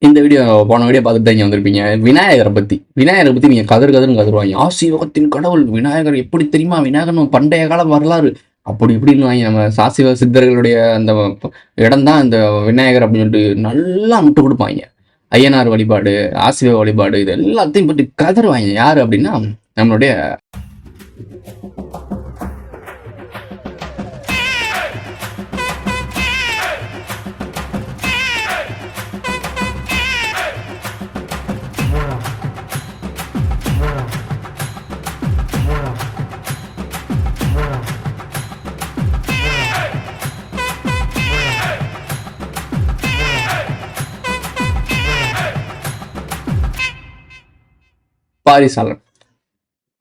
இந்த போன வீடியோ பார்த்துட்டு தான் இங்கே வந்திருப்பீங்க. விநாயகரை பற்றி நீங்கள் கதறுன்னு கதறுவாங்க. ஆசீர்வாதத்தின் கடவுள் விநாயகர் எப்படி தெரியுமா, விநாயகர் பண்டைய கால வரலாறு அப்படி இப்படின்னு வாங்கி நம்ம சாசிவ சித்தர்களுடைய அந்த இடம் தான் இந்த விநாயகர் அப்படின்னு சொல்லிட்டு நல்லா முட்டு கொடுப்பாங்க. ஐயனார் வழிபாடு, ஆசிவ வழிபாடு, இது எல்லாத்தையும் பற்றி கதறுவாங்க. யார் அப்படின்னா நம்மளுடைய பாரிசாலன்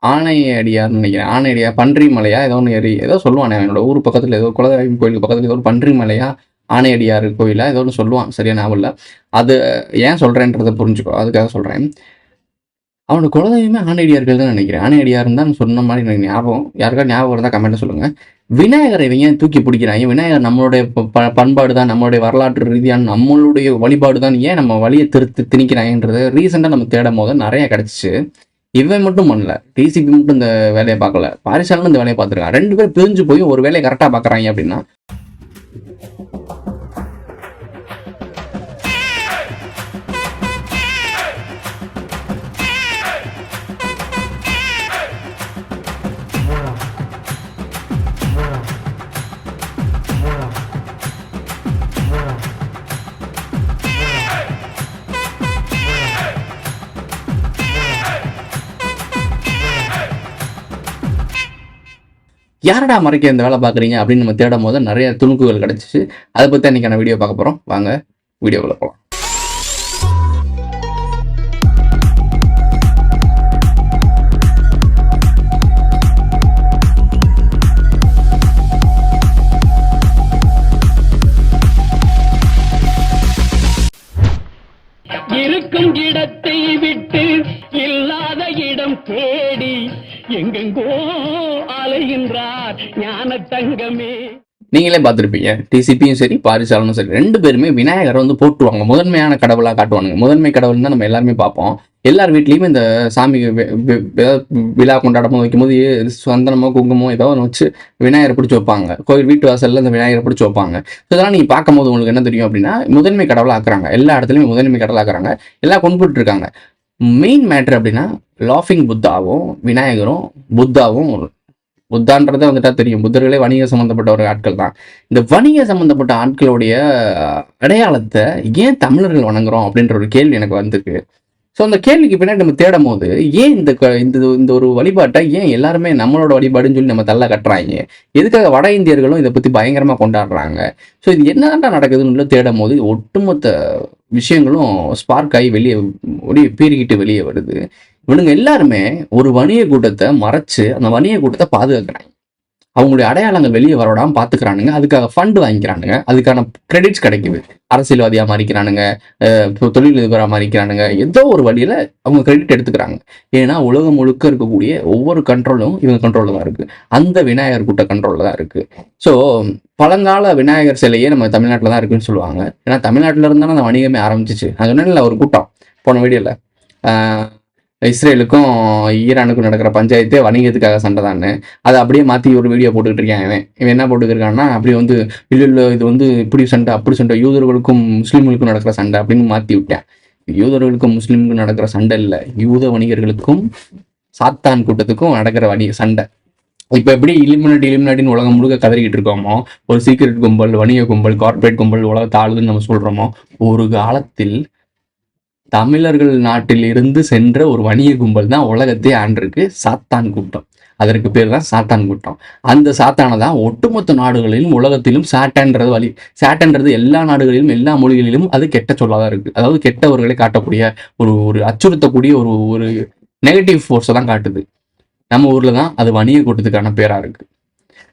ஆணையடியார்னு நினைக்கிறேன். ஆணையடியார் பன்றி மலையா ஏதோ ஒன்று ஏதோ சொல்லுவானே, என்னோட ஊர் பக்கத்தில் ஏதோ குலதெய்வம் கோயிலுக்கு பக்கத்தில் ஏதோ ஒரு பன்றி மலையா ஆணையடியார் கோயிலா ஏதோ ஒன்று சொல்லுவான், சரியா ஞாபகம் இல்லை. அது ஏன் சொல்கிறேன்றதை புரிஞ்சுக்கோ, அதுக்காக சொல்கிறேன். அவனோட குலதெய்வமே ஆணையடியார்கள் தான் நினைக்கிறேன். ஆணையடியார் தான் சொன்ன மாதிரி எனக்கு ஞாபகம். யாருக்கா ஞாபகம் இருந்தால் கமெண்ட்டை சொல்லுங்கள். விநாயகரை இவங்க தூக்கி பிடிக்கிறாங்க. விநாயகர் நம்மளுடைய பண்பாடு தான், நம்மளுடைய வரலாற்று ரீதியான நம்மளுடைய வழிபாடு தான், ஏன் நம்ம வழியை திணிக்கிறாங்கன்றது ரீசெண்டாக நம்ம தேடும் போது நிறைய கிடச்சிச்சு. இவன் மட்டும் பண்ணல, டிசிபி மட்டும் இந்த வேலையை பார்க்கல, பாரிசாலனும் இந்த வேலையை பார்த்துருக்கான். 2 பேர் பிரிஞ்சு போய் ஒரு வேலையை கரெக்டாக பார்க்குறாங்க அப்படின்னா யாரடா மறைக்க இந்த வேலை பார்க்குறீங்க அப்படின்னு நம்ம தேடும் போது நிறைய துணுக்குகள் கிடச்சிச்சு. அதை பற்றி அன்றைக்கான வீடியோ பார்க்க போகிறோம். வாங்க வீடியோக்குள்ள போகலாம். இருக்கும் இடத்தை விட்டு இல்லாத இடம் தேடி எங்கெங்கோ அலைகின்றார் ஞான தங்கமே. நீங்களே பார்த்துருப்பீங்க, டிசிபியும் சரி பாரிசாலனும் சரி 2 பேருமே விநாயகரை போட்டுருவாங்க, முதன்மையான கடவுளாக காட்டுவானுங்க. முதன்மை கடவுள் தான் நம்ம எல்லாருமே பார்ப்போம். எல்லார் வீட்லேயுமே இந்த சாமி விழா கொண்டாடும் போது வைக்கும்போது சந்தனமோ குங்குமோ ஏதோ ஒன்று வச்சு விநாயகரை பிடிச்சி வைப்பாங்க. கோயில் வீட்டு வாசலில் இந்த விநாயகரை பிடிச்சி வைப்பாங்க. இதெல்லாம் நீங்கள் பார்க்கும்போது உங்களுக்கு என்ன தெரியும் அப்படின்னா, முதன்மை கடவுளாக ஆக்குறாங்க. எல்லா இடத்துலையுமே முதன்மை கடவுளாக ஆக்குறாங்க, எல்லாம் கொண்டுட்டு இருக்காங்க. மெயின் மேட்ரு அப்படின்னா லாஃபிங் புத்தாவும் விநாயகரும் புத்தான்றதை தெரியும், புத்தர்களே வணிக சம்மந்தப்பட்ட ஒரு ஆட்கள் தான். இந்த வணிக சம்மந்தப்பட்ட ஆட்களுடைய அடையாளத்தை ஏன் தமிழர்கள் வணங்குறோம் அப்படின்ற ஒரு கேள்வி எனக்கு வந்திருக்கு. ஸோ அந்த கேள்விக்கு பின்னாடி நம்ம தேடும் போது ஏன் இந்த ஒரு வழிபாட்டை ஏன் எல்லாருமே நம்மளோட வழிபாடுன்னு சொல்லி நம்ம தள்ள கட்டுறாங்க, எதுக்காக வட இந்தியர்களும் இதை பற்றி பயங்கரமாக கொண்டாடுறாங்க. ஸோ இது என்னதான்டா நடக்குதுன்னு தேடும் போது ஒட்டுமொத்த விஷயங்களும் ஸ்பார்க் ஆகி பீறிக்கிட்டு வெளியே வருது. இவனுங்க எல்லாருமே ஒரு வணிக கூட்டத்தை மறைச்சு அந்த வணிக கூட்டத்தை பாதுகாக்கிறாங்க. அவங்களுடைய அடையாளங்கள் வெளியே வரவிடாமல் பார்த்துக்கிறானுங்க. அதுக்காக ஃபண்டு வாங்கிக்கிறானுங்க, அதுக்கான கிரெடிட்ஸ் கிடைக்குது. அரசியல்வாதியாக மாறிக்கிறானுங்க, தொழிலதிபராக மாறிக்கிறானுங்க, ஏதோ ஒரு வழியில் அவங்க கிரெடிட் எடுத்துக்கிறாங்க. ஏன்னா உலகம் முழுக்க இருக்கக்கூடிய ஒவ்வொரு கண்ட்ரோலும் இவங்க கண்ட்ரோலில் தான் இருக்குது, அந்த விநாயகர் கூட்ட கண்ட்ரோலில் தான் இருக்குது. ஸோ பழங்கால விநாயகர் சிலையே நம்ம தமிழ்நாட்டில் தான் இருக்குன்னு சொல்லுவாங்க. ஏன்னா தமிழ்நாட்டில் இருந்தாலும் அந்த வணிகமே ஆரம்பிச்சிச்சு. நான் சொன்னேன்ல ஒரு கூட்டம் போன வீடியோவில், இஸ்ரேலுக்கும் ஈரானுக்கும் நடக்கிற பஞ்சாயத்தே வணிகத்துக்காக சண்டை தானே, அதை அப்படியே மாற்றி ஒரு வீடியோ போட்டுக்கிட்டு இருக்கேன். இவன் என்ன போட்டுக்கிருக்கான்னா, அப்படி இல்லை இது இப்படி சண்டை அப்படி சண்டை, யூதர்களுக்கும் முஸ்லீம்களுக்கும் நடக்கிற சண்டை அப்படின்னு மாற்றி விட்டேன். யூதர்களுக்கும் முஸ்லீமுக்கும் நடக்கிற சண்டை இல்லை, யூத வணிகர்களுக்கும் சாத்தான் கூட்டத்துக்கும் நடக்கிற சண்டை. இப்போ எப்படி இலிமினாட்டின்னு உலகம் முழுக்க கதறிக்கிட்டு இருக்கோமோ, ஒரு சீக்ரெட் கும்பல், வணிக கும்பல், கார்பரேட் கும்பல் உலகத்தை ஆளுதுன்னு நம்ம சொல்கிறோமோ, ஒரு காலத்தில் தமிழர்கள் நாட்டில் இருந்து சென்ற ஒரு வணிக கும்பல் தான் உலகத்தை ஆண்டிருக்கு, சாத்தான் கூட்டம். அதற்கு பேர் தான் சாத்தான் கூட்டம். அந்த சாத்தானை தான் ஒட்டுமொத்த நாடுகளிலும் உலகத்திலும் சாட்டன்றது எல்லா நாடுகளிலும் எல்லா மொழிகளிலும் அது கெட்ட சொல்லாதான் இருக்கு. அதாவது கெட்டவர்களை காட்டக்கூடிய ஒரு அச்சுறுத்தக்கூடிய ஒரு நெகட்டிவ் ஃபோர்ஸை தான் காட்டுது. நம்ம ஊர்ல தான் அது வணிக கூட்டத்துக்கான பேரா இருக்கு.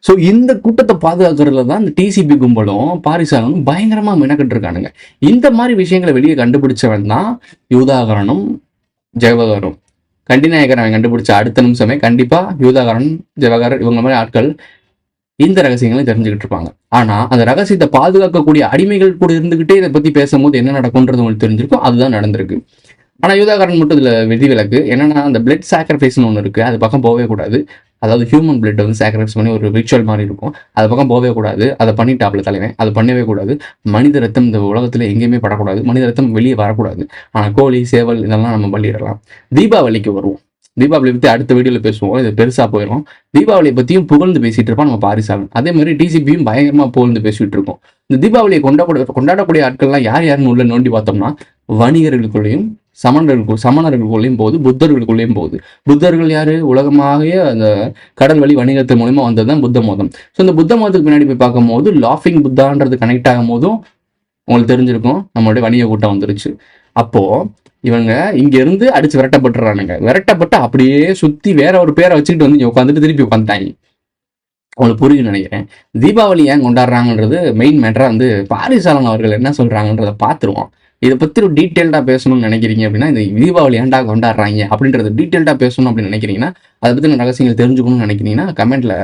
ஸோ இந்த கூட்டத்தை பாதுகாக்கிறதுல தான் இந்த டிசிபி கும்பலும் பாரிசாலனும் பயங்கரமாக மெனக்கிட்டு இருக்கானுங்க. இந்த மாதிரி விஷயங்களை வெளியே கண்டுபிடிச்சவன் தான் யூதாகரனும் ஜெவகரும். கண்டிநாயகர் அவன் கண்டுபிடிச்ச அடுத்த நிமிஷமே கண்டிப்பாக யூதாகரன் ஜெவகர் இவங்க மாதிரி ஆட்கள் இந்த ரகசியங்களை தெரிஞ்சுக்கிட்டு இருப்பாங்க. ஆனா அந்த ரகசியத்தை பாதுகாக்கக்கூடிய அடிமைகள் கூட இருந்துகிட்டே இதை பத்தி பேசும்போது என்ன நடக்கும்ன்றது உங்களுக்கு தெரிஞ்சிருக்கும். அதுதான் நடந்திருக்கு. ஆனா யூதாகாரன் மட்டும் இதுல விதிவிலக்கு. என்னன்னா அந்த பிளட் சாக்ரிஃபைஸ்னு ஒன்று இருக்கு, அது பக்கம் போகவே கூடாது. அதாவது ஹியூமன் பிளட் வந்து சாக்ரிஃபைஸ் பண்ணி ஒரு ரிச்சுவல் மாதிரி இருக்கும், அது பக்கம் போகவே கூடாது. அதை பண்ணிட்டாப்ல தலைவன், அது பண்ணவே கூடாது. மனித ரத்தம் இந்த உலகத்துல எங்கேயுமே படக்கூடாது, மனித ரத்தம் வெளியே வரக்கூடாது. ஆனா கோழி சேவல் இதெல்லாம் நம்ம பலியிடலாம். தீபாவளிக்கு வருவோம். தீபாவளி பத்தி அடுத்த வீடியோல பேசுவோம், இது பெருசா போயிடும். தீபாவளியை பத்தியும் புகழ்ந்து பேசிட்டு இருப்பான் நம்ம பாரிசாலன். அதே மாதிரி டிசிபியும் பயங்கரமா புகழ்ந்து பேசிட்டு இருக்கோம். இந்த தீபாவளியை கொண்டாடக்கூடிய ஆட்கள்லாம் யார் யாருன்னு உள்ள நோண்டி பார்த்தோம்னா வணிகர்களுக்குள்ளேயும் சமணர்களுக்குள்ளேயும் போகுது, புத்தர்களுக்குள்ளேயும் போகுது. புத்தர்கள் யாரு? உலகமாகிய அந்த கடல் வழி வணிகத்தின் மூலமா வந்ததுதான் புத்த மதம். ஸோ இந்த புத்த மதத்துக்கு பின்னாடி போய் பார்க்கும் போது லாஃபிங் புத்தான்றது கனெக்ட் ஆகும் போதும் உங்களுக்கு தெரிஞ்சிருக்கும் நம்மளுடைய வணிக கூட்டம் வந்துருச்சு. அப்போ இவங்க இங்க இருந்து அடிச்சு விரட்டப்பட்டுறானுங்க. விரட்டப்பட்டு அப்படியே சுத்தி வேற ஒரு பேரை வச்சுக்கிட்டு வந்து இங்க உட்காந்துட்டு திருப்பி உட்காந்துட்டாங்க. உங்களுக்கு புரியுன்னு நினைக்கிறேன். தீபாவளி ஏன் கொண்டாடுறாங்கன்றது மெயின் மேட்டரா வந்து பாரிசாலன் அவர்கள் என்ன சொல்றாங்கன்றதை பார்த்துருவோம். இதை பத்தி ஒரு டீட்டெயில்டா பேசணும்னு நினைக்கிறீங்க அப்படின்னா, இந்த தீபாவளி ஏன்டா கொண்டாடுறாங்க அப்படின்றது டீட்டெயில்டா பேசணும் அப்படின்னு நினைக்கிறீங்கன்னா, அதை பத்தி ரகசியங்கள் தெரிஞ்சுக்கணும்னு நினைக்கிறீங்கன்னா கமெண்ட்ல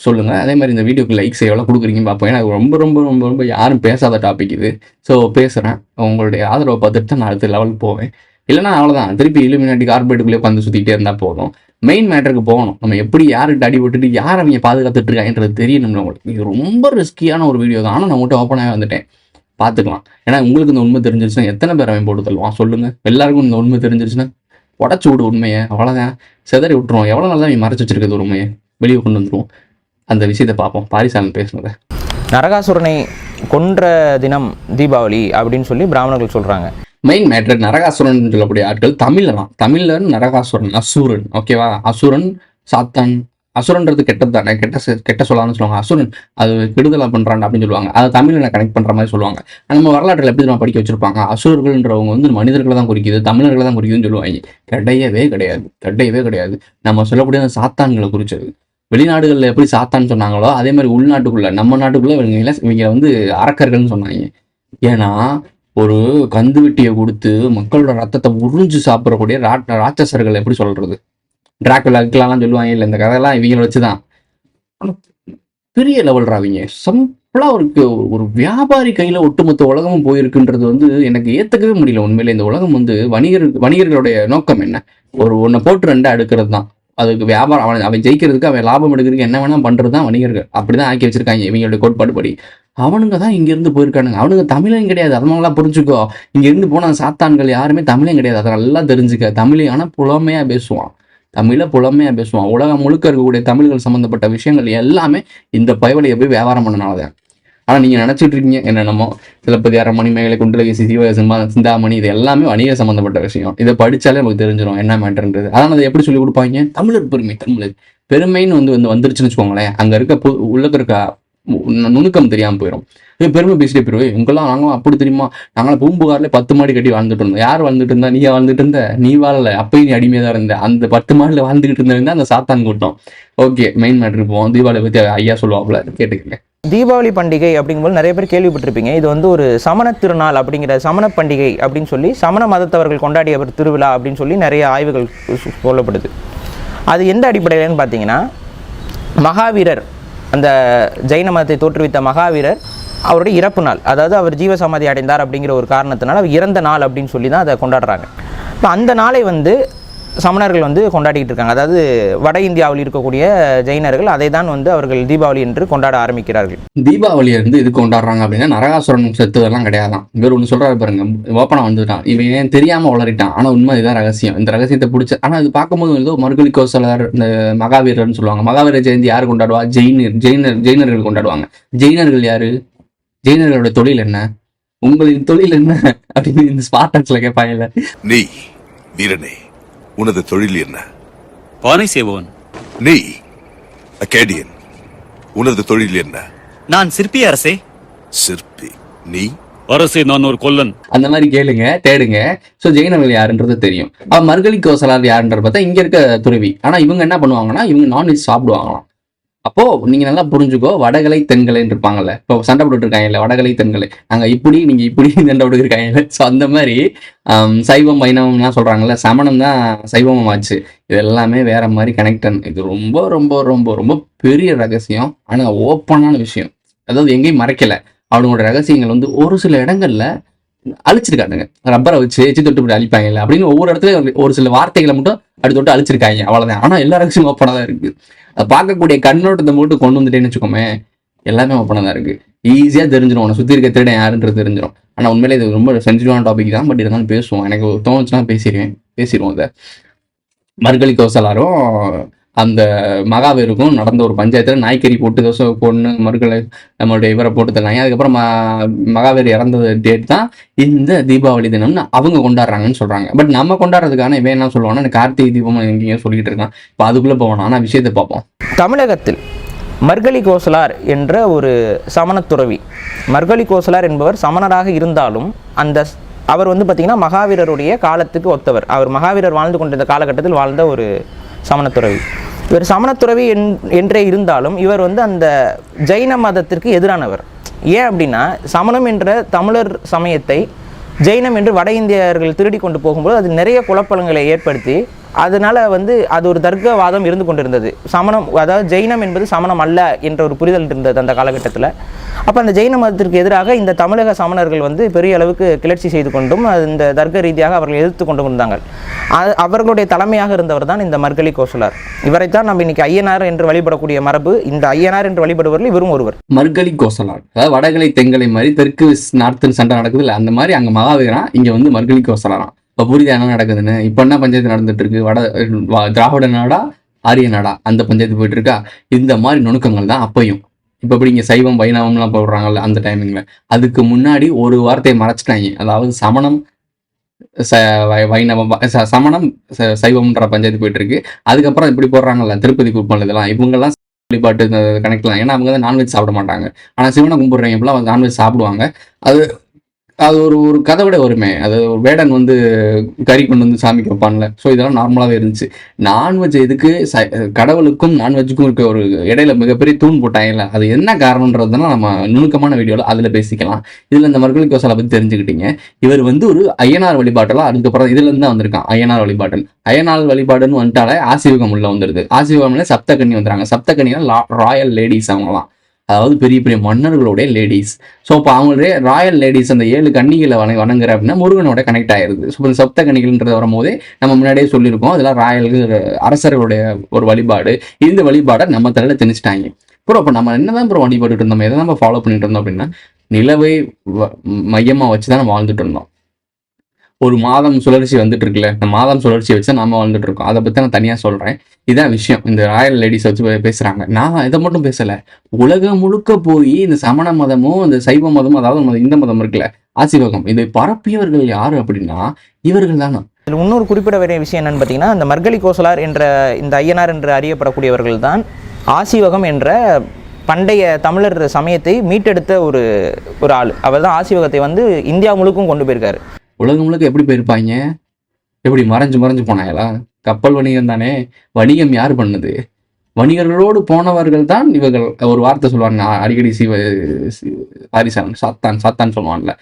சொல்லுங்க. அதே மாதிரி இந்த வீடியோக்கு லைக்ஸ் எவ்வளோ கொடுக்குறீங்கன்னு பார்ப்போம். ஏன்னா ரொம்ப ரொம்ப ரொம்ப ரொம்ப யாரும் பேசாத டாபிக் இது. ஸோ பேசுகிறேன், உங்களுடைய ஆதரவை பார்த்துட்டு தான் நான் அடுத்த லெவலுக்கு போவேன். இல்லைனா அவ்வளோதான், திருப்பி இல்லுமினாட்டி கார்பரேட்டுக்குள்ளே உட்காந்து சுற்றிக்கிட்டே இருந்தால் போதும். மெயின் மேட்டருக்கு போகணும். நம்ம எப்படி யார்கிட்ட அடிபட்டுட்டு யார் அவங்க பாதுகாத்துட்டு இருக்காங்கன்றது தெரியணும் உங்களுக்கு. இது ரொம்ப ரிஸ்கியான ஒரு வீடியோ தான். ஆனால் நான் உங்கள்கிட்ட ஓப்பனாகவே வந்துட்டேன், பார்த்துக்கலாம். ஏன்னா உங்களுக்கு இந்த உண்மை தெரிஞ்சிருச்சுன்னா எத்தனை பேர் அவன் போட்டு தள்ளுவான் சொல்லுங்க. எல்லாருக்கும் இந்த உண்மை தெரிஞ்சிருச்சுன்னா உடச்சு விடு உண்மையை, அவ்வளோதான், செதறி விட்டுருவோம். எவ்வளோ நாள் தான் நீ மறைச்சு வச்சிருக்கிறது ஒரு உண்மையை வெளியே கொண்டு வந்துருவோம். அந்த விஷயத்தை பார்ப்போம். பாரிசாலன் பேசுனதை. நரகாசுரனை கொன்ற தினம் தீபாவளி அப்படின்னு சொல்லி பிராமணர்கள் சொல்றாங்க. மெயின் மேட்ரு நரகாசுரன் சொல்லக்கூடிய ஆட்கள் தமிழ்ல நரகாசுரன் அசுரன். ஓகேவா? அசுரன் சாத்தான். அசுரன்றது கெட்டது தானே, கெட்ட சொல்லான்னு சொல்லுவாங்க. அசுரன் அது கெடுதலா பண்றான் அப்படின்னு சொல்லுவாங்க. அதை தமிழ்ல கனெக்ட் பண்ற மாதிரி சொல்லுவாங்க. நம்ம வரலாற்றில் எப்படி நம்ம படிக்க வச்சிருப்பாங்க, அசுரர்கள்ன்றவங்க வந்து மனிதர்களை தான் குறிக்குது, தமிழர்களை தான் குறிக்குதுன்னு சொல்லுவாங்க. கிடையவே கிடையாது. நம்ம சொல்லக்கூடிய அந்த சாத்தான்களை குறிச்சது. வெளிநாடுகளில் எப்படி சாத்தான்னு சொன்னாங்களோ அதே மாதிரி உள்நாட்டுக்குள்ள நம்ம நாட்டுக்குள்ள இவங்க வந்து அரக்கர்கள்னு சொன்னாங்க. ஏன்னா ஒரு கந்து வெட்டியை கொடுத்து மக்களோட ரத்தத்தை உறிஞ்சு சாப்பிடக்கூடிய ராட்சசர்கள் எப்படி சொல்றது, டிராக்குலாலாம் சொல்லுவாங்க. இல்லை இந்த கதையெல்லாம் இவங்களை வச்சுதான் பெரிய லெவல்ரா. அவங்க சிம்பிளா ஒரு வியாபாரி கையில ஒட்டுமொத்த உலகமும் போயிருக்குன்றது வந்து எனக்கு ஏத்துக்கவே முடியல உண்மையில. இந்த உலகம் வந்து வணிகர்களுடைய நோக்கம் என்ன? ஒன்றை போட்டு ரெண்டா எடுக்கிறது தான். அதுக்கு வியாபாரம், அவன் ஜெயிக்கிறதுக்கு அவன் லாபம் எடுக்கிறதுக்கு என்ன வேணா பண்றதுதான் வணிகர்கள். அப்படிதான் ஆக்கி வச்சிருக்காங்க இவங்களுடைய கோட்பாடு படி. அவனுங்க தான் இங்க இருந்து போயிருக்கானுங்க. அவனுங்க தமிழன் கிடையாது, அதனாலலாம் புரிஞ்சுக்கோ. இங்க இருந்து போன சாத்தான்கள் யாருமே தமிழன் கிடையாது, அதை நல்லா தெரிஞ்சுக்க. தமிழ் ஆனா புலமையா பேசுவான், உலகம் முழுக்க இருக்கக்கூடிய தமிழ்கள் சம்பந்தப்பட்ட விஷயங்கள் எல்லாமே இந்த பயவலையை போய் வியாபாரம் பண்ணனாலதான். ஆனா நீங்க நினைச்சிட்டு இருக்கீங்க என்னென்னமோ சிலப்பதி, அரண்மனை, மேகலை, குண்டலகேசி, சிந்தாமணி, இது எல்லாமே வணிக சம்பந்தப்பட்ட விஷயம். இதை படிச்சாலே நமக்கு தெரிஞ்சிடும் என்ன மேட்டர்ன்றது. அதான் அதை எப்படி சொல்லி கொடுப்பாங்க? தமிழர் பெருமைன்னு வந்து வந்துருச்சுன்னு வச்சுக்கோங்களேன், அங்க இருக்க உள்ளக்க இருக்க நுணுக்கம் தெரியாம போயிடும். பெருமை பேசிட்டே போயிடுவே. உங்கெல்லாம் நாங்களும் அப்படி தெரியுமா, நாங்களாம் பூம்புகார்ல 10 மாடி கட்டி வாழ்ந்துட்டு இருந்தோம். யார் வாழ்ந்துட்டு இருந்தா? நீயா வாழ்ந்துட்டு இருந்த? நீ வாழல, அப்பயும் நீ அடிமையா தான் இருந்த. அந்த 10 மாடில வாழ்ந்துகிட்டு இருந்தா அந்த சாத்தான் கூட்டம். ஓகே, மெயின் மேட்டருக்கு போவோம். தீபாவளி பத்தி ஐயா சொல்லுவாப்புல, கேட்டுக்கங்க. தீபாவளி பண்டிகை அப்படிங்கும்போது நிறைய பேர் கேள்விப்பட்டிருப்பீங்க. இது வந்து ஒரு சமண திருநாள் அப்படிங்கிற சமண பண்டிகை அப்படின்னு சொல்லி சமண மதத்தவர்கள் கொண்டாடிய ஒரு திருவிழா அப்படின்னு சொல்லி நிறைய ஆய்வுகள் சொல்லப்படுது. அது எந்த அடிப்படையிலன்னு பார்த்தீங்கன்னா, மகாவீரர், அந்த ஜெயின மதத்தை தோற்றுவித்த மகாவீரர் அவருடைய இறப்பு நாள், அதாவது அவர் ஜீவசமாதி அடைந்தார் அப்படிங்கிற ஒரு காரணத்தினால அவர் இறந்த நாள் அப்படின்னு சொல்லி தான் அதை கொண்டாடுறாங்க. இப்போ அந்த நாளை வந்து சமணர்கள் வந்து கொண்டாடிக்கிட்டு இருக்காங்க. அதாவது வட இந்தியாவில் இருக்கக்கூடிய ஜெயினர்கள் அதை தான் வந்து அவர்கள் தீபாவளி என்று கொண்டாட ஆரம்பிக்கிறார்கள். தீபாவளியை இருந்து இது கொண்டாடுறாங்க அப்படின்னா நரகாசுரன் செத்துதெல்லாம் கிடையாதான். இவர் ஒன்று சொல்றாரு பாருங்க, ஓப்பனா வந்துட்டான், இவன் ஏன் தெரியாம வளரிட்டான். ஆனா உண்மை இதுதான் ரகசியம். இந்த ரகசியத்தை பிடிச்ச, ஆனா இது பார்க்கும்போது ஏதோ மருகலி கோசலர், இந்த மகாவீரர்னு சொல்லுவாங்க. மகாவீர ஜெயந்தி யார் கொண்டாடுவா? ஜெயினர்கள் கொண்டாடுவாங்க. ஜெயினர்கள் யாரு? ஜெயினர்களோட தொழில் என்ன? உங்களின் தொழில் என்ன அப்படின்னு இந்த ஸ்பார்டன்ஸ்ல கேட்பாங்கல்ல. நீ வீரனே, உனது தொழில் என்ன? பானை செய்பவன். நீ அகேடியன், உனது தொழில் என்ன? நான் சிற்பி அரசே. சிற்பி. நீ? அரசே, நான் ஒரு கொல்லன். அந்த மாதிரி கேளுங்க, தேடுங்க. ஸோ ஜெயினர்கள் யாருன்றது தெரியும். அவன் மருகலி கோசலார் யாருன்றது பார்த்தா இங்க இருக்க துறவி. ஆனா இவங்க என்ன பண்ணுவாங்கன்னா, இவங்க நான்வெஜ் சாப்பிடுவாங்களாம். அப்போ நீங்க நல்லா புரிஞ்சுக்கோ, வடகலை தென்கலைன்னு இருப்பாங்கல்ல, இப்போ சண்டை போட்டுட்டு இருக்காங்கல்ல, வடகலை தென்கலை, நாங்க இப்படி நீங்க இப்படி சண்டை போட்டு இருக்காங்கல்ல. ஸோ அந்த மாதிரி சைவம் வைணவம்லாம் சொல்றாங்கல்ல, சமணம் தான் சைவமும் ஆச்சு. இது எல்லாமே வேற மாதிரி கனெக்டன். இது ரொம்ப ரொம்ப ரொம்ப ரொம்ப பெரிய ரகசியம், ஆனா ஓப்பனான விஷயம். அதாவது எங்கேயும் மறைக்கல. அவனோட ரகசியங்கள் வந்து ஒரு சில இடங்கள்ல அழிச்சிருக்கானுங்க. ரப்பரை வச்சு எச்சி தொட்டு இப்படி அழிப்பாங்கல்ல அப்படின்னு ஒவ்வொரு இடத்துலயும் ஒரு சில வார்த்தைகளை மட்டும் அப்படி தொட்டு அழிச்சிருக்காங்க, அவ்வளவுதான். ஆனா எல்லா ரகசியமும் ஓப்பனா தான் இருக்கு. அதை பார்க்கக்கூடிய கண்ணோட்டத்தை மட்டும் கொண்டு வந்துட்டேன்னு வச்சுக்கோமே, எல்லாமே ஓப்பனா தான் இருக்கு. ஈஸியா தெரிஞ்சிடும், உன்னை சுத்தி இருக்க திருடன் யாருன்றது தெரிஞ்சிடும். ஆனா உண்மையிலே இது ரொம்ப சென்சிட்டிவான டாபிக் தான். பட் இருந்தாலும் பேசுவோம், எனக்கு தோணுச்சுன்னா பேசிடுவோம். இதை மர்கலி கௌசலாரும் அந்த மகாவீருக்கும் நடந்த ஒரு பஞ்சாயத்துல நாய்க்கறி போட்டு தோசை பொண்ணு மறுகளை நம்மளுடைய இவரை போட்டு தந்தாங்க. அதுக்கப்புறம் மகாவீர் இறந்தது டேட் தான் இந்த தீபாவளி தினம்னு அவங்க கொண்டாடுறாங்கன்னு சொல்றாங்க. பட் நம்ம கொண்டாடுறதுக்கான இவன் என்ன சொல்லுவாங்கன்னா கார்த்திகை தீபம் எங்கேயும் சொல்லிட்டு இருக்கான். இப்போ அதுக்குள்ள போவோம். ஆனா விஷயத்தை பார்ப்போம். தமிழகத்தில் மர்கலி கோசலார் என்ற ஒரு சமணத்துறவி, மர்கலி கோசலார் என்பவர் சமணராக இருந்தாலும் அவர் வந்து பார்த்திங்கன்னா மகாவீரருடைய காலத்துக்கு ஒத்தவர். அவர் மகாவீரர் வாழ்ந்து கொண்டிருந்த காலகட்டத்தில் வாழ்ந்த ஒரு சமணத்துறவி. இவர் சமணத்துறவி என்றே இருந்தாலும் இவர் வந்து அந்த ஜெயின மதத்திற்கு எதிரானவர். ஏன் அப்படின்னா, சமணம் என்ற தமிழர் சமயத்தை ஜெயினம் என்று வட இந்தியர்கள் திருடி கொண்டு போகும்போது அது நிறைய குழப்பங்களை ஏற்படுத்தி அதனால வந்து அது ஒரு தர்க்கவாதம் இருந்து கொண்டிருந்தது. சமணம், அதாவது ஜெயினம் என்பது சமணம் அல்ல என்ற ஒரு புரிதல் இருந்தது அந்த காலகட்டத்தில். அப்போ அந்த ஜெயின மதத்திற்கு எதிராக இந்த தமிழக சமணர்கள் வந்து பெரிய அளவுக்கு கிளர்ச்சி செய்து கொண்டும் இந்த தர்க்க ரீதியாக அவர்கள் எதிர்த்து கொண்டு இருந்தாங்க. அவர்களுடைய தலைமையாக இருந்தவர் தான் இந்த மர்கலி கோசலார். இவரைத்தான் நம்ம இன்னைக்கு ஐயனார் என்று வழிபடக்கூடிய மரபு. இந்த ஐயனார் என்று வழிபடுவர்கள் இவரும் ஒருவர். மர்கலி கோசலார், அதாவது வடகலை தெங்கலை மாதிரி தெற்கு நார்த்து சண்டை நடக்குது இல்லை, அந்த மாதிரி அங்கே மகாவீரா, இங்கே வந்து மர்கலி கோசலாராம். இப்போ புரியுதா என்ன நடக்குதுன்னு? இப்போ என்ன பஞ்சாயத்து நடந்துட்டு இருக்கு? திராவிட நாடா ஆரிய நாடா அந்த பஞ்சாயத்து போயிட்டு இருக்கா. இந்த மாதிரி நுணுக்கங்கள் தான் அப்பையும். இப்போ இப்படி இங்கே சைவம் வைணவம்லாம் போடுறாங்கல்ல அந்த டைமிங்ல, அதுக்கு முன்னாடி ஒரு வார்த்தையை மறைச்சிட்டாங்க. அதாவது சமணம் வைணவம், சமணம் சைவம்ன்ற பஞ்சாயத்து போயிட்டு இருக்கு. அதுக்கப்புறம் இப்படி போடுறாங்கல்ல திருப்பதி குப்பல், இதெல்லாம் இவங்கெல்லாம் வழிபாட்டு கணக்கலாம். ஏன்னா அவங்க தான் நான்வெஜ் சாப்பிட மாட்டாங்க. ஆனால் சிவனை கும்பிடுறவங்க இப்பெல்லாம் நான்வெஜ் சாப்பிடுவாங்க. அது ஒரு கதை விட வருமே. அது ஒரு வேடன் வந்து கறி கொண்டு வந்து சாமிக்கு வைப்பான்ல. ஸோ இதெல்லாம் நார்மலாகவே இருந்துச்சு. நான்வெஜ் எதுக்கு கடவுளுக்கும் நான்வெஜ்ஜுக்கும் இருக்க ஒரு இடையில மிகப்பெரிய தூண் போட்டாங்கல்ல, அது என்ன காரணம்ன்றதுனா நம்ம நுணுக்கமான வீடியோவில் அதில் பேசிக்கலாம். இதில் இந்த மர்கலி கோசலை பற்றி தெரிஞ்சுக்கிட்டீங்க. இவர் வந்து ஒரு ஐயனார் வழிபாட்டெல்லாம் அதுக்கப்புறம் இதுலேருந்து தான் வந்திருக்கான். ஐயனார் வழிபாடு, ஐயனார் வழிபாடுன்னு வந்துட்டாலே ஆசிவகம் உள்ள வந்துடுது. ஆசிவகம்ல சப்தகன்னி வந்துடுறாங்க. சப்தகன்னினா ராயல் லேடிஸ் அவங்கலாம், அதாவது பெரிய பெரிய மன்னர்களுடைய லேடிஸ். ஸோ இப்போ அவங்களுடைய ராயல் லேடிஸ் அந்த 7 கன்னிகளை வணங்குற அப்படின்னா முருகனோட கனெக்ட் ஆயிருது. ஸோ இந்த சப்த கன்னிகள்ன்றது வரும்போதே நம்ம முன்னாடியே சொல்லியிருக்கோம், அதெல்லாம் ராயல் அரசர்களுடைய ஒரு வழிபாடு. இந்த வழிபாடை நம்ம தலையில திணிச்சிட்டாங்க. ப்ரோ அப்போ நம்ம என்னதான் ப்ரோ வழிபட்டு இருந்தோம், எதை நம்ம ஃபாலோ பண்ணிட்டு இருந்தோம் அப்படின்னா, நிலவை மையமாக வச்சு தான் நம்ம வாழ்ந்துட்டு இருந்தோம். ஒரு மாதம் சுழற்சி வந்துட்டு இருக்குல்ல, இந்த மாதம் சுழற்சியை வச்சு நம்ம வாழ்ந்துட்டு இருக்கோம். அதை பற்றி நான் தனியாக சொல்கிறேன். இதான் விஷயம். இந்த ராயல் லேடிஸ் வச்சு பேசுகிறாங்க. நான் இதை மட்டும் பேசலை, உலகம் முழுக்க போய் இந்த சமண மதமும் இந்த சைவ மதமும், அதாவது இந்த மதம் இருக்குல்ல ஆசிவகம், இதை பரப்பியவர்கள் யாரு அப்படின்னா இவர்கள் தானே. இதில் இன்னொரு குறிப்பிட வேண்டிய விஷயம் என்னன்னு பார்த்தீங்கன்னா, இந்த மர்கலி கோசலார் என்ற இந்த ஐயனார் என்று அறியப்படக்கூடியவர்கள் தான் ஆசிவகம் என்ற பண்டைய தமிழர் சமயத்தை மீட்டெடுத்த ஒரு ஆள். அவர் தான் ஆசிவகத்தை வந்து இந்தியா முழுக்கும் கொண்டு போயிருக்காரு. உலகம் முழுக்க எப்படி போயிருப்பாங்க? எப்படி மறைஞ்சு போனாங்களா? கப்பல் வணிகம் தானே. வணிகம் யார் பண்ணுது? வணிகர்களோடு போனவர்கள் தான் இவர்கள். ஒரு வார்த்தை சொல்லுவாங்க அடிக்கடி, சாத்தான் சொல்லுவான்ல,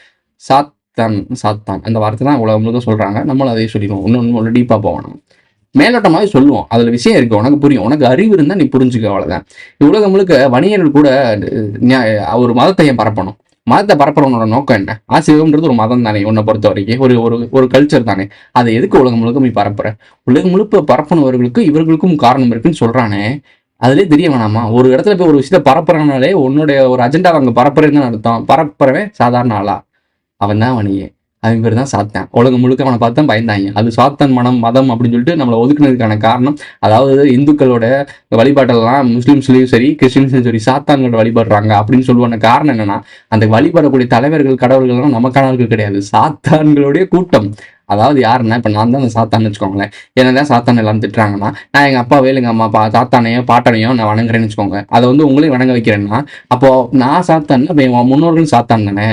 சாத்தான் அந்த வார்த்தை தான் உலகம் முழுக்க சொல்றாங்க. நம்மளும் அதே சொல்லிடுவோம். இன்னொன்று டீப்பா போகணும், மேலோட்டமாவே சொல்லுவோம். அதுல விஷயம் இருக்கு, உனக்கு புரியும், உனக்கு அறிவு இருந்தா நீ புரிஞ்சுக்க, அவ்வளவுதான். உலகம் முழுக்க வணிகர்கள் கூட ஒரு மதத்தை ஏன் பரப்பணும்? மதத்தை பரப்புறவனோட நோக்கம் என்ன? ஆசிவகம்ன்றது ஒரு மதம் தானே, உன்னை பொறுத்த வரைக்கும் ஒரு கல்ச்சர் தானே. அதை எதுக்கு உலகம் முழுக்க போய் பரப்புற? உலகம் முழுக்க பரப்புனவர்களுக்கு இவர்களுக்கும் காரணம் இருக்குன்னு சொல்றானே, அதுலேயே தெரிய வேணாமா? ஒரு இடத்துல போய் ஒரு விஷயத்த பரப்புறனாலே உன்னுடைய ஒரு அஜெண்டா அங்கே பரப்புறதுன்னு அர்த்தம். பரப்புறவே சாதாரண ஆளா? அவன் தான் வணிகே, அவன் பேர் தான் சாத்தான். உலகம் முழுக்க அவனை பார்த்து தான் பயந்தாங்க. அது சாத்தான் மதம் அப்படின்னு சொல்லிட்டு நம்மளை ஒதுக்குனதுக்கான காரணம், அதாவது இந்துக்களோட வழிபாட்டெல்லாம் முஸ்லீம்ஸ்லையும் சரி கிறிஸ்டின்ஸ்லையும் சரி சாத்தான்களோட வழிபடுறாங்க அப்படின்னு சொல்லுவான காரணம் என்னன்னா, அந்த வழிபடக்கூடிய தலைவர்கள் கடவுள்கள்லாம் நமக்கானவர்கள் கிடையாது, சாத்தான்களுடைய கூட்டம். அதாவது யாருன்னா இப்போ நான் தான் அந்த சாத்தான்னு வச்சுக்கோங்களேன். என்னதான் சாத்தான் எல்லாரும் திட்டுறாங்கன்னா நான் எங்கள் அப்பாவே எங்கள் அம்மா சாத்தானையோ பாட்டனையோ நான் வணங்குறேன்னு வச்சுக்கோங்க. அதை வந்து உங்களையும் வணங்க வைக்கிறேன்னா அப்போ நான் சாத்தான், அப்போ என் முன்னோர்கள் சாத்தான் தானே.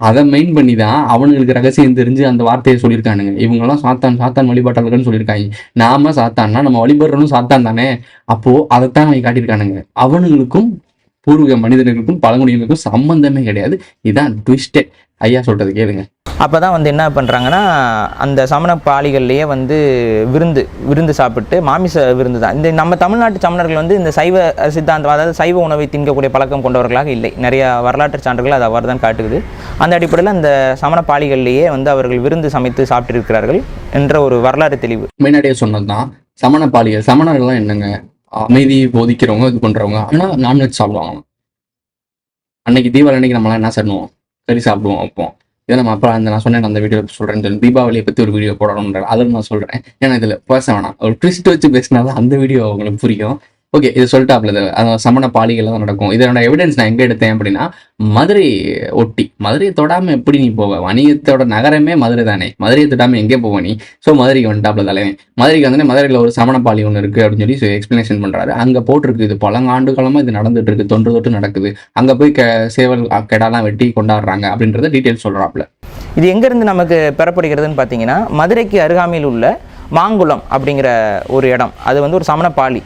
அதை மெயின் பண்ணி தான் அவனுங்களுக்கு ரகசியம் தெரிஞ்சு அந்த வார்த்தையை சொல்லியிருக்கானுங்க. இவங்கெல்லாம் சாத்தான் வழிபாட்டாளர்கள்னு சொல்லியிருக்காங்க. நாம சாத்தான்னா நம்ம வழிபடுறனும் சாத்தான் தானே. அப்போ அதைத்தான் அவங்க காட்டியிருக்கானுங்க. அவனுங்களுக்கும் பூர்வீக மனிதர்களுக்கும் பழங்குடியினருக்கும் சம்பந்தமே கிடையாது. இதுதான் ட்விஸ்டே. ஐயா சொல்றது கேளுங்க. அப்போ தான் வந்து என்ன பண்ணுறாங்கன்னா, அந்த சமண பாலிகள்லேயே வந்து விருந்து சாப்பிட்டு மாமிச விருந்து தான். இந்த நம்ம தமிழ்நாட்டு சமணர்கள் வந்து இந்த சைவ சித்தாந்தம், அதாவது சைவ உணவை திங்கக்கூடிய பழக்கம் கொண்டவர்களாக இல்லை. நிறைய வரலாற்று சான்றுகள் அது அவ்வாறு தான் காட்டுகுது. அந்த அடிப்படையில் அந்த சமண பாலிகள்லேயே வந்து அவர்கள் விருந்து சமைத்து சாப்பிட்டிருக்கிறார்கள் என்ற ஒரு வரலாறு தெளிவு. முன்னாடியே சொன்னது தான் சமண பாலிகள். சமணர்கள்லாம் என்னங்க, அமைதி போதிக்கிறவங்க, இது பண்றவங்க. ஆனா நான்வெஜ் சாப்பிடுவாங்க. அன்னைக்கு தீபாவளி அன்னைக்கு நம்மளாம் என்ன பண்ணுவோம், கறி சாப்பிடுவோம் வைப்போம். இதை நம்ம அப்புறம் நான் சொன்னேன், அந்த வீடியோ சொல்றேன். தீபாவளியை பத்தி ஒரு வீடியோ போடணுன்ற அதில் நான் சொல்றேன். ஏன்னா இதுல பேச வேணாம், ஒரு ட்விஸ்ட் வச்சு பேசினாதான் அந்த வீடியோ உங்களுக்கு புரியும். ஓகே, இது சொல்லிட்டாப்ல சமண பாலிகள் தான் நடக்கும். இதோட எவிடன்ஸ் நான் எங்க எடுத்தேன் அப்படின்னா, மதுரை ஒட்டி. மதுரையை தொடாம எப்படி நீ போவ? வணிகத்தோட நகரமே மதுரை தானே. மதுரையை தொடாம எங்கே போவ நீ? ஸோ மதுரைக்கு வந்துட்டாப்ல தலைவன். மதுரைக்கு வந்து மதுரையில் ஒரு சமண பாலி ஒன்று இருக்கு அப்படின்னு சொல்லி எக்ஸ்பிளனேஷன் பண்றாரு. அங்க போட்டிருக்கு, இது பல ஆண்டு காலமா இது நடந்துட்டு இருக்கு, தொன்று நடக்குது. அங்க போய் சேவல் கெடாலாம் வெட்டி கொண்டாடுறாங்க அப்படின்றத டீட்டெயில் சொல்றாப்ல. இது எங்கேருந்து நமக்கு பெறப்படுகிறதுன்னு பார்த்தீங்கன்னா, மதுரைக்கு அருகாமையில் உள்ள மாங்குளம் அப்படிங்கிற ஒரு இடம். அது வந்து ஒரு சமண பாலி.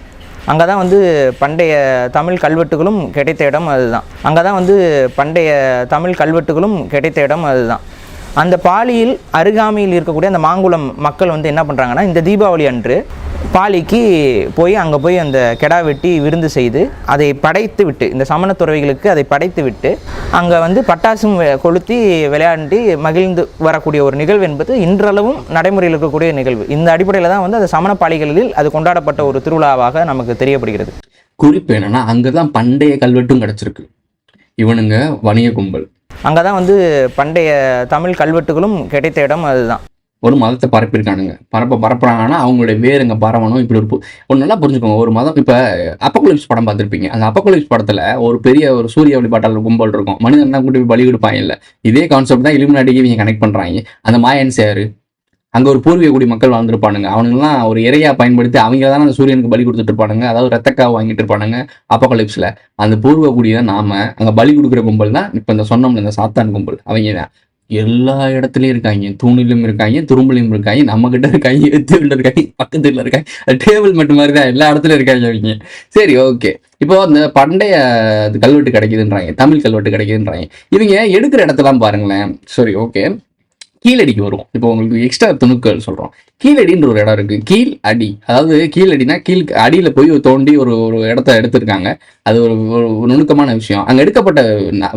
அங்கே தான் வந்து பண்டைய தமிழ் கல்வெட்டுகளும் கிடைத்த இடம் அதுதான். அந்த பாலியில் அருகாமையில் இருக்கக்கூடிய அந்த மாங்குளம் மக்கள் வந்து என்ன பண்ணுறாங்கன்னா, இந்த தீபாவளி அன்று பாலிக்கு போய் அங்கே போய் அந்த கெடா வெட்டி விருந்து செய்து அதை படைத்து விட்டு, இந்த சமண துறவிகளுக்கு அதை படைத்து விட்டு அங்கே வந்து பட்டாசும் கொளுத்தி விளையாண்டி மகிழ்ந்து வரக்கூடிய ஒரு நிகழ்வு என்பது இன்றளவும் நடைமுறையில் இருக்கக்கூடிய நிகழ்வு. இந்த அடிப்படையில் தான் வந்து அந்த சமண பாலிகளில் அது கொண்டாடப்பட்ட ஒரு திருவிழாவாக நமக்கு தெரியப்படுகிறது. குறிப்பு என்னன்னா, அங்கதான் பண்டைய கல்வெட்டும் கிடைச்சிருக்கு. இவனுங்க வணிக கும்பல். அங்கே தான் வந்து பண்டைய தமிழ் கல்வெட்டுகளும் கிடைத்த இடம் அதுதான். ஒரு மதத்தை பரப்பியிருக்கானுங்க. பரப்புறாங்கன்னா அவங்களுடைய வேறுங்க பரவணும். இப்படி ஒரு நல்லா புரிஞ்சுக்கோங்க. ஒரு மதம், இப்போ அப்போகலிப்ஸ் படம் பார்த்துருப்பீங்க. அந்த அப்போகலிப்ஸ் படத்துல ஒரு பெரிய ஒரு சூரிய வழிபாட்டாளர் கும்பல் இருக்கும். மனிதன் தான் கூட்டி பலி கொடுப்பாங்க. இல்லை, இதே கான்செப்ட் தான் இலுமினாட்டிக்கு இவங்க கனெக்ட் பண்றாங்க. அந்த மாயன்ஸ் யாரு? அங்கே ஒரு பூர்வீக குடி மக்கள் வாழ்ந்துருப்பானுங்க. அவனுங்கெல்லாம் ஒரு இறையா பயன்படுத்தி அவங்க தானே அந்த சூரியனுக்கு பலி கொடுத்துட்டு இருப்பானுங்க. அதாவது ரத்தக்காவை வாங்கிட்டு இருப்பானுங்க அப்போகலிப்ஸ்ல. அந்த பூர்வ குடி தான் நாம. அங்கே பலி கொடுக்குற கும்பல் தான் இப்போ இந்த சொன்னோம்ல இந்த சாத்தான் கும்பல். அவங்க தான் எல்லா இடத்துலயும் இருக்காங்க. தூணிலும் இருக்காங்க, துரும்புலையும் இருக்காங்க, நம்ம கிட்ட இருக்காங்க, எதிரில் இருக்காங்க, பக்கத்துல இருக்காங்க. டேபிள் மட்டும் மாதிரி தான் எல்லா இடத்துலயும் இருக்காங்க அவங்க. சரி, ஓகே. இப்போ அந்த பண்டைய கல்வெட்டு கிடைக்குதுன்றாங்க, தமிழ் கல்வெட்டு கிடைக்குதுன்றாங்க. இவங்க எடுக்கிற இடத்தெல்லாம் பாருங்களேன். சரி, ஓகே. கீழடிக்கு வருவோம். இப்போ உங்களுக்கு எக்ஸ்ட்ரா துணுக்கள் சொல்றோம். கீழடின்ற ஒரு இடம் இருக்கு. கீழ் அடி, அதாவது கீழடினா கீழ் அடியில போய் தோண்டி ஒரு இடத்த எடுத்திருக்காங்க. அது ஒரு நுணுக்கமான விஷயம். அங்க எடுக்கப்பட்ட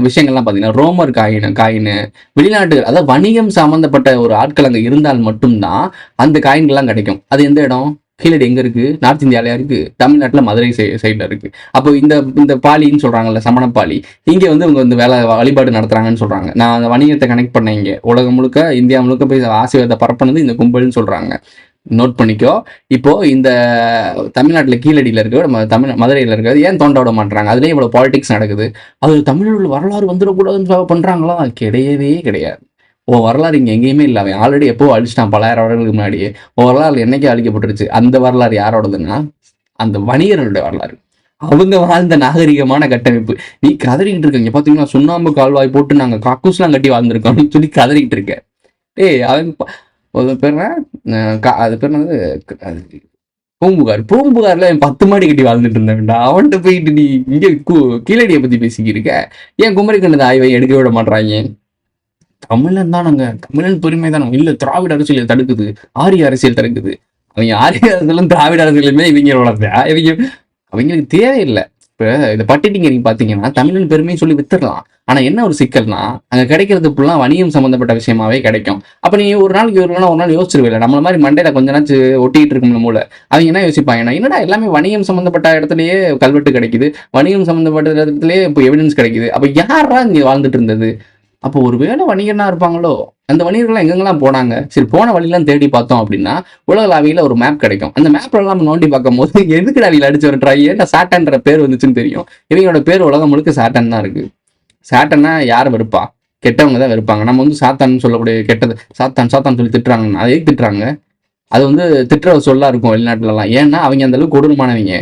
விஷயங்கள்லாம் பாத்தீங்கன்னா ரோமர் காயின் வெளிநாட்டுகள், அதாவது வணிகம் சம்பந்தப்பட்ட ஒரு ஆட்கள் அங்க இருந்தால் மட்டும்தான் அந்த காயின்கள்லாம் கிடைக்கும். அது எந்த இடம்? கீழடி எங்க இருக்கு? நார்த் இந்தியாவில இருக்கு. தமிழ்நாட்டுல மதுரை சைட்ல இருக்கு. அப்போ இந்த பாலின்னு சொல்றாங்கல்ல, சமண பாலி, இங்க வந்து இவங்க வந்து வழிபாடு நடத்துறாங்கன்னு சொல்றாங்க. நான் அந்த வணிகத்தை கனெக்ட் பண்ணேன். இங்க உலகம் முழுக்க, இந்தியா முழுக்க போய் ஆசீர்வாதத்தை பரப்புனது இந்த கும்பல்னு சொல்றாங்க. நோட் பண்ணிக்கோ. இப்போ இந்த தமிழ்நாட்டுல கீழடியில இருக்க நம்ம மதுரையில இருக்கிறது ஏன் தோண்ட விட மாட்டாங்க? அதுலயே இவ்வளவு பாலிடிக்ஸ் நடக்குது. அது தமிழர்கள் வரலாறு வந்துடக்கூடாதுன்னு பண்றாங்களா? கிடையவே கிடையாது. வரலாறு இங்க எங்கேயுமே இல்லை. அவன் ஆல்ரெடி எப்போ அழிச்சிட்டான், 1000 வருடங்களுக்கு முன்னாடியே. வரலாறு என்னைக்கே அழிக்கப்பட்டுருச்சு. அந்த வரலாறு யாரோடதுன்னா அந்த வணிகர்களுடைய வரலாறு. அவங்க வாழ்ந்த நாகரிகமான கட்டமைப்பு. நீ கதறிக்கிட்டு இருக்கீங்க பாத்தீங்கன்னா, சுண்ணாம்பு கால்வாய் போட்டு நாங்க காக்கூஸ்லாம் கட்டி வாழ்ந்துருக்கோம் சொல்லி கதறிக்கிட்டு இருக்க. அவன் பேர் அது பேர் என்னது, பூம்புகார்ல 10 மாடி கட்டி வாழ்ந்துட்டு இருந்தேன்டா. அவன்கிட்ட போயிட்டு நீ இங்க கீழடியை பத்தி பேசிக்கிட்டு இருக்க. ஏன் குமரிக்கண்டது ஆய்வை எடுக்க விட மாட்டாங்க? தமிழன் தானங்க, தமிழன் பெருமை தானே. இல்ல, திராவிட அரசியல் தடுக்குது, ஆரிய அரசியல் தடுக்குது. அவங்க ஆரிய அரசியலும் திராவிட அரசியலுமே இவங்க வளர்த்தா அவங்களுக்கு தேவையில்லை. இப்ப இதை பட்டிட்டிங்க நீங்க பாத்தீங்கன்னா தமிழன் பெருமையை சொல்லி வித்துடலாம். ஆனா என்ன ஒரு சிக்கல்னா, அங்க கிடைக்கிறது ஃபுல்லாம் வணிகம் சம்பந்தப்பட்ட விஷயமாவே கிடைக்கும். அப்ப நீ ஒரு நாள் யோசிச்சிருவில்ல, நம்மள மாதிரி மண்டையில கொஞ்ச நாச்சு ஒட்டிட்டு இருக்கும் மூல. அவங்க என்ன யோசிப்பாங்கன்னா, என்னடா எல்லாமே வணிகம் சம்பந்தப்பட்ட இடத்துலயே கல்வெட்டு கிடைக்குது, வணிகம் சம்பந்தப்பட்ட இடத்துலயே இப்போ எவிடன்ஸ் கிடைக்குது. அப்ப யாரா இங்க வாழ்ந்துட்டு இருந்தது? அப்போ ஒருவேளை வணிகனா இருப்பாங்களோ? அந்த வணிகர்கள்லாம் எங்கெங்கெல்லாம் போனாங்க? சரி, போன வழியெல்லாம் தேடி பார்த்தோம் அப்படின்னா உலகளாவியில ஒரு மேப் கிடைக்கும். அந்த மேப்ல எல்லாம் நோண்டி பார்க்கும் போது எதுக்கு அடியில் அடிச்சு வரட்டா, ஏன்னா சாட்டன்ற பேர் வந்துச்சுன்னு தெரியும். இவங்களோட பேர் உலகம் முழுக்க சாட்டன் தான் இருக்கு. சாட்டன்னா யார் வெறுப்பா? கெட்டவங்க தான் வெறுப்பாங்க. நம்ம வந்து சாத்தான்னு சொல்லக்கூடிய கெட்டது சாத்தான் சொல்லி திட்டுறாங்க. அதை எதுக்கு திட்டுறாங்க? அது வந்து திட்டுற சொல்லா இருக்கும் வெளிநாட்டுலலாம். ஏன்னா அவங்க அந்த அளவுக்கு கொடூரமானவங்க.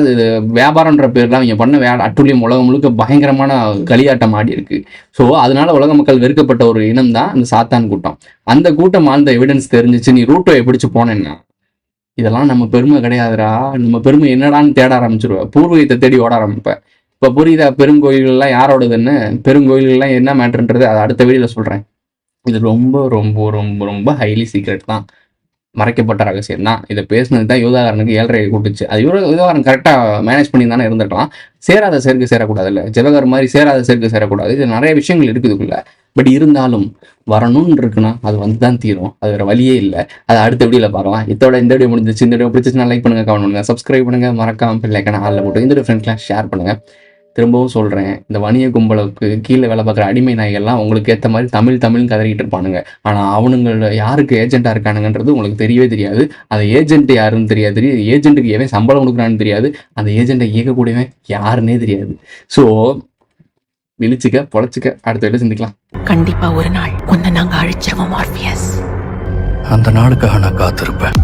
இது வியாபாரம்ன்ற பேர்ல அவங்க பண்ண அட்டுழியம் உலகம் முழுக்க பயங்கரமான களியாட்டம் ஆடி இருக்கு. ஸோ அதனால உலக மக்கள் வெறுக்கப்பட்ட ஒரு இனம் தான் இந்த சாத்தான் கூட்டம். அந்த கூட்டம் அந்த எவிடன்ஸ் தெரிஞ்சிச்சு, நீ ரூட்டோவை பிடிச்சு போனேன்னா இதெல்லாம் நம்ம பெருமை கிடையாதுடா, நம்ம பெருமை என்னடான்னு தேட ஆரம்பிச்சிருவேன், பூர்வீகத்தை தேடி ஓட ஆரம்பிப்பேன். இப்போ புரியுதா பெருங்கோயில்கள்லாம் யாரோடதுன்னு? பெருங்கோயில்கள்லாம் என்ன மேட்டர்ன்றது அதை அடுத்த வீடியோல சொல்றேன். இது ரொம்ப ரொம்ப ரொம்ப ரொம்ப ஹைலி சீக்ரெட் தான், மறைக்கப்பட்ட ரகசியம் தான். இதை பேசினது தான் யூதாகாரனுக்கு 7.5 கூட்டுச்சு. அது யூதாகாரன் கரெக்டாக மேனேஜ் பண்ணி தானே இருந்துக்கலாம். சேராத சேர்க்கு சேரக்கூடாது இல்லை, ஜெபகர் மாதிரி சேராத சேர்க்கு சேரக்கூடாது. இது நிறைய விஷயங்கள் இருக்குதுக்குள்ள. பட் இருந்தாலும் வரணும்னு இருக்குன்னா அது வந்து தான் தீரும், அது வேற வழியே இல்லை. அதை அடுத்த வீடியோவில் பார்க்கலாம். இதோட இந்த வீடியோ முடிஞ்சிச்சு. இந்த வீடியோ பிடிச்சிச்சுன்னா லைக் பண்ணுங்க, கமெண்ட் பண்ணுங்க, சப்ஸ்கிரைப் பண்ணுங்க, மறக்காம பெல் ஐகானை ஆல்ல போட்டு இந்த ஃப்ரெண்ட்ஸ்லாம் ஷேர் பண்ணுங்க. திரும்பவும் சொல்கிறேன், இந்த வணிக கும்பலுக்கு கீழே வேலை பார்க்குற அடிமை நாய்கள்லாம் உங்களுக்கு ஏற்ற மாதிரி தமிழ் கதறிக்கிட்டு இருப்பானுங்க. ஆனால் அவனுங்கள யாருக்கு ஏஜென்ட்டாக இருக்கானுங்கன்றது உங்களுக்கு தெரியவே தெரியாது. அந்த ஏஜென்ட் யாருன்னு தெரியாது, ஏஜென்ட்டுக்கு எவன் சம்பளம் கொடுக்குறான்னு தெரியாது, அந்த ஏஜென்ட்டை இயக்கக்கூடியவன் யாருன்னே தெரியாது. ஸோ விழிச்சிக்க பொழைச்சிக்க, அடுத்த வீடியோ சிந்திக்கலாம். கண்டிப்பா ஒரு நாள் உன்னை நாங்க அழிச்சிருவோம் மார்பியஸ். அந்த நாளுக்காக நான் காத்திருப்பேன்.